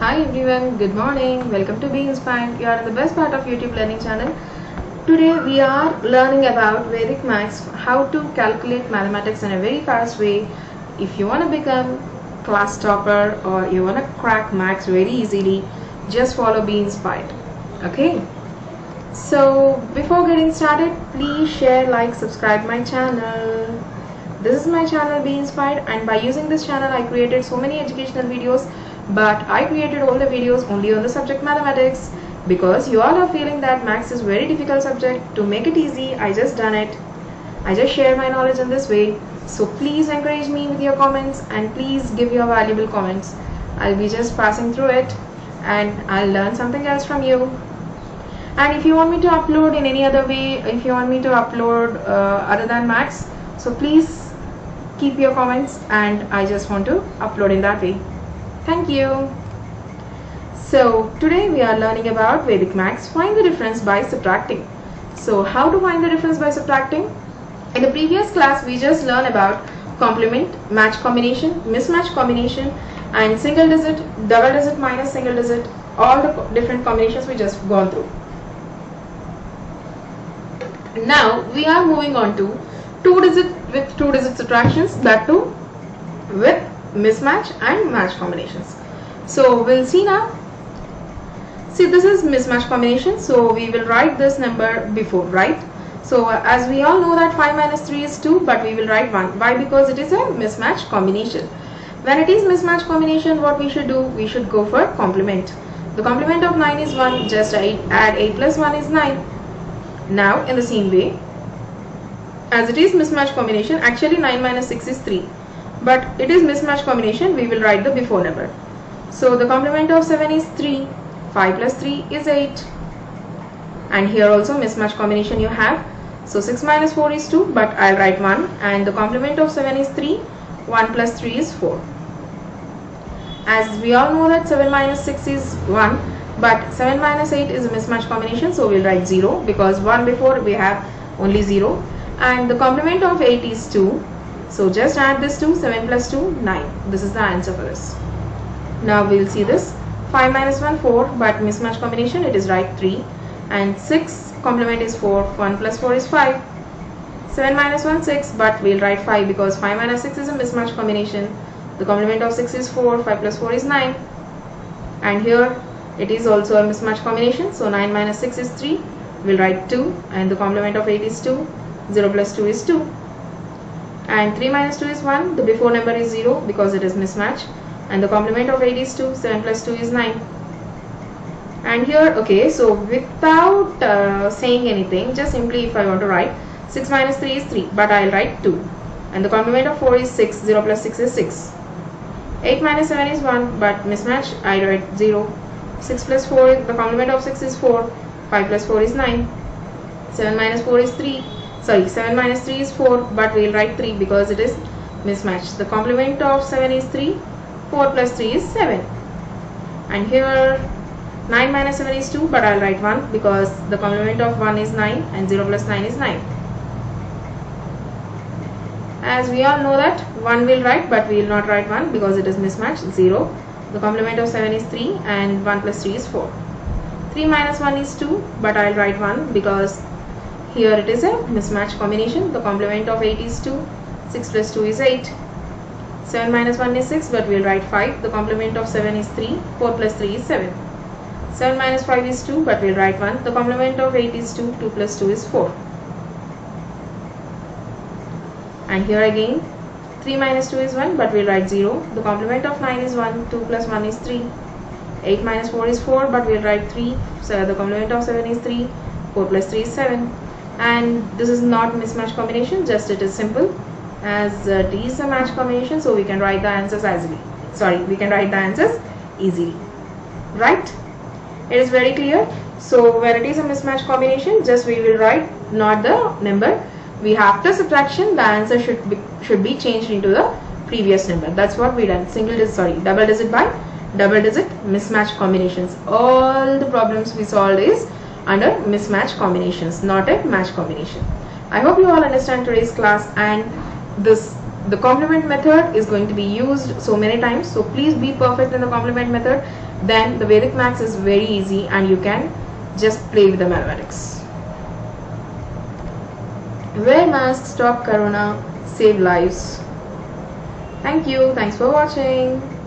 Hi everyone, good morning. Welcome to Be Inspired. You are in the best part of YouTube learning channel. Today we are learning about Vedic Maths, how to calculate mathematics in a very fast way. If you want to become class topper or you want to crack maths very easily, just follow Be Inspired. Okay? So before getting started, please share, like, subscribe my channel. This is my channel Be Inspired, and by using this channel I created so many educational videos, but I created all the videos only on the subject mathematics because you all are feeling that maths is very difficult subject. To make it easy, I just done it. I just share my knowledge in this way. So please encourage me with your comments and please give your valuable comments. I'll be just passing through it and I'll learn something else from you. And if you want me to upload in any other way, if you want me to upload other than maths, so please keep your comments and I just want to upload in that way. Thank you. So today we are learning about Vedic Maths, find the difference by subtracting. So how to find the difference by subtracting? In the previous class we just learned about complement, match combination, mismatch combination and single digit, double digit minus single digit, all the different combinations we just gone through. Now we are moving on to two digit subtractions, that too with mismatch and match combinations. So we'll see now. See, this is mismatch combination, so we will write this number before, right? So as we all know that 5 minus 3 is 2, but we will write 1. Why? Because it is a mismatch combination. When it is mismatch combination, what we should do? We should go for complement. The complement of 9 is 1, just add 8 plus 1 is 9. Now in the same way, as it is mismatch combination, actually 9 minus 6 is 3. But it is mismatch combination, we will write the before number. So the complement of 7 is 3, 5 plus 3 is 8. And here also mismatch combination you have. So 6 minus 4 is 2, but I'll write 1. And the complement of 7 is 3, 1 plus 3 is 4. As we all know that 7 minus 6 is 1, but 7 minus 8 is a mismatch combination, so we'll write 0 because 1 before we have only 0. And the complement of 8 is 2. So just add this to 7 plus 2, 9. This is the answer for this. Now we'll see this. 5 minus 1, 4, but mismatch combination it is right 3. And 6 complement is 4, 1 plus 4 is 5. 7 minus 1, 6, but we'll write 5 because 5 minus 6 is a mismatch combination. The complement of 6 is 4, 5 plus 4 is 9. And here it is also a mismatch combination. So 9 minus 6 is 3. We'll write 2. And the complement of 8 is 2. 0 plus 2 is 2. And 3 minus 2 is 1, the before number is 0 because it is mismatch, and the complement of 8 is 2, 7 plus 2 is 9. And here, okay, so without saying anything, just simply if I want to write 6 minus 3 is 3, but I'll write 2, and the complement of 4 is 6, 0 plus 6 is 6. 8 minus 7 is 1, but mismatch, I write 0. 6 plus 4, the complement of 6 is 4, 5 plus 4 is 9. 7 minus 4 is 3. 7 minus 3 is 4, but we'll write 3 because it is mismatched. The complement of 7 is 3, 4 plus 3 is 7. And here 9 minus 7 is 2, but I'll write 1 because the complement of 1 is 9 and 0 plus 9 is 9. As we all know that 1 will write, but we will not write 1 because it is mismatched, 0. The complement of 7 is 3 and 1 plus 3 is 4. 3 minus 1 is 2, but I'll write 1 because here it is a mismatch combination. The complement of 8 is 2, 6 plus 2 is 8. 7 minus 1 is 6, but we'll write 5. The complement of 7 is 3, 4 plus 3 is 7. 7 minus 5 is 2, but we'll write 1. The complement of 8 is 2, 2 plus 2 is 4. And here again 3 minus 2 is 1, but we'll write 0. The complement of 9 is 1, 2 plus 1 is 3. 8 minus 4 is 4, but we'll write 3. So the complement of 7 is 3, 4 plus 3 is 7. And this is not mismatch combination, just it is simple. As it is a match combination, so we can write the answers we can write the answers easily, right? It is very clear. So when it is a mismatch combination, just we will write not the number. We after subtraction, the answer should be changed into the previous number. That's what we done. Double digit by double digit mismatch combinations. All the problems we solved is under mismatch combinations, not a match combination. I hope you all understand today's class, and the complement method is going to be used so many times, so please be perfect in the complement method. Then the Vedic maths is very easy and you can just play with the mathematics. Wear masks, stop corona, save lives. Thank you. Thanks for watching.